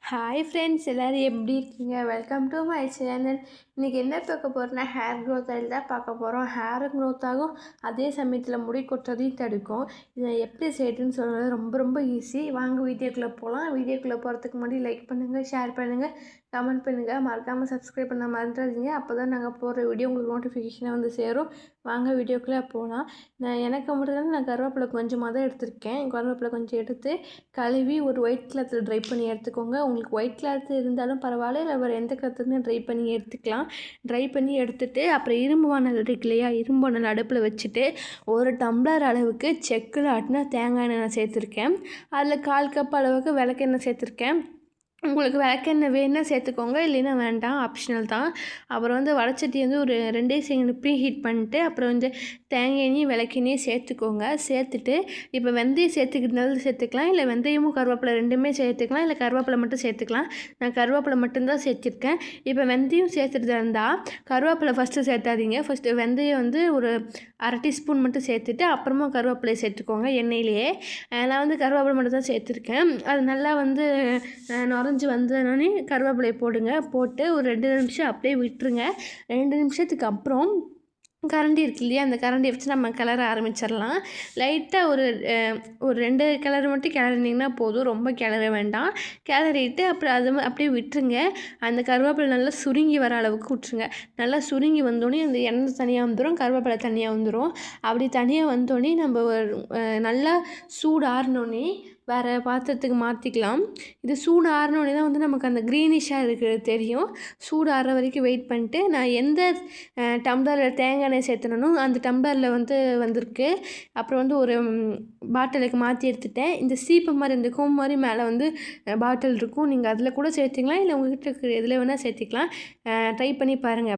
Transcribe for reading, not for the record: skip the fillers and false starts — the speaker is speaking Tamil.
ஹாய் ஃப்ரெண்ட்ஸ், எல்லோரும் எப்படி இருக்கீங்க? Welcome to my channel. இன்றைக்கி என்ன பார்க்க போகிறோன்னா ஹேர் க்ரோத் ஆயில் தான் பார்க்க போகிறோம். ஹேர் க்ரோத் ஆகும், அதே சமயத்தில் முடி கொட்டுறதையும் தடுக்கும். இதை எப்படி செய்யுதுன்னு சொல்கிறது ரொம்ப ரொம்ப ஈஸி. வாங்க வீடியோக்குள்ளே போகலாம். வீடியோக்குள்ளே போகிறதுக்கு முன்னாடி லைக் பண்ணுங்கள், ஷேர் பண்ணுங்கள், கமெண்ட் பண்ணுங்கள், மறக்காமல் சப்ஸ்கிரைப் பண்ண மறந்துடாதீங்க. அப்போ தான் நாங்கள் போடுற வீடியோ உங்களுக்கு நோட்டிஃபிகேஷனாக வந்து சேரும். வாங்க வீடியோக்குள்ளே போகலாம். எனக்கு மட்டும் நான் கருவேப்பிலை கொஞ்சமாக தான் எடுத்திருக்கேன். கருவேப்பிலை கொஞ்சம் எடுத்து கழுவி ஒரு ஒயிட் கிளாத்தில் ட்ரை பண்ணி எடுத்துக்கோங்க. உங்களுக்கு ஒயிட் கிளாத் இருந்தாலும் பரவாயில்ல, இல்லை வேறு எந்த கிளாத்துன்னு ட்ரை பண்ணி எடுத்துக்கலாம். ட்ரை பண்ணி எடுத்துகிட்டு அப்புறம் இரும்பு வானல் இருக்கு இல்லையா, இரும்பு வானல் அடுப்பில் வச்சுட்டு ஒரு டம்ளர் அளவுக்கு செக்கில் ஆட்டினா தேங்காய் எண்ணெய் நான் சேர்த்துருக்கேன். அதில் 1/4 கப் அளவுக்கு விளக்கெண்ணெய் சேர்த்துருக்கேன். உங்களுக்கு விளக்கெண்ணெய் வேணுன்னா சேர்த்துக்கோங்க, இல்லைன்னா வேண்டாம், ஆப்ஷனல் தான். அப்புறம் வந்து வடச்சட்டி வந்து ஒரு 2 செகண்ட் ப்ரீ ஹீட் பண்ணிட்டு அப்புறம் வந்து தேங்காய் எண்ணெயும் விளக்கெண்ணையும் சேர்த்துக்கோங்க. சேர்த்துட்டு இப்போ வெந்தயம் சேர்த்துக்கிட்டாலும் சேர்த்துக்கலாம், இல்லை வெந்தயமும் கருவேப்பிலை ரெண்டுமே சேர்த்துக்கலாம், இல்லை கருவேப்பிலை மட்டும் சேர்த்துக்கலாம். நான் கருவேப்பிலை மட்டும்தான் சேர்த்துருக்கேன். இப்போ வெந்தயம் சேர்த்துட்டு இருந்தால் கருவேப்பிலை ஃபஸ்ட்டு சேர்த்தாதீங்க. ஃபஸ்ட்டு வெந்தயம் வந்து ஒரு 1/2 டீஸ்பூன் மட்டும் சேர்த்துட்டு அப்புறமா கருவேப்பிலை சேர்த்துக்கோங்க எண்ணெயிலேயே. நான் வந்து கருவேப்பிலை மட்டும் தான் சேர்த்துருக்கேன். அது நல்லா வந்து நுரைஞ்சி வந்தோடனே கருவேப்பிலையை போடுங்க. போட்டு ஒரு 2 நிமிஷம் அப்படியே விட்டுருங்க. 2 நிமிஷத்துக்கு அப்புறம் கரண்டி இருக்கு இல்லையா, அந்த கரண்டியை வச்சு நம்ம கிளற ஆரம்பிச்சிடலாம். லைட்டாக ஒரு 2 கிளறு மட்டும் கிளறினீங்கன்னா போதும், ரொம்ப கிளற வேண்டாம். கிளறிட்டு அப்புறம் அது அப்படியே விட்டுருங்க. அந்த கருவேப்பிலை நல்லா சுருங்கி வர அளவுக்கு விட்டுருங்க. நல்லா சுருங்கி வந்தோடனே அந்த எண்ணெய் தனியாக வந்துடும், கருவேப்பிலை தனியாக வந்துடும். அப்படி தனியாக வந்தோடனே நம்ம நல்லா சூடு ஆறினோடனே வேறு பாத்திரத்துக்கு மாற்றிக்கலாம். இது சூடு ஆறினோடனே தான் வந்து நமக்கு அந்த க்ரீனிஷாக இருக்கிறது தெரியும். சூடு ஆறுற வரைக்கும் வெயிட் பண்ணிட்டு நான் எந்த டம்ளரில் தேங்காய் எண்ணெய் சேர்த்துனனோ அந்த டம்ளரில் வந்து வந்திருக்கு. அப்புறம் வந்து ஒரு பாட்டிலுக்கு மாற்றி எடுத்துட்டேன். இந்த சீப்பு மாதிரி இந்த கோம் மாதிரி மேலே வந்து பாட்டில் இருக்கும், நீங்கள் அதில் கூட சேர்த்துக்கலாம், இல்லை உங்கள்கிட்ட இருக்கிற எதில் வேணால் சேர்த்துக்கலாம். ட்ரை பண்ணி பாருங்கள்.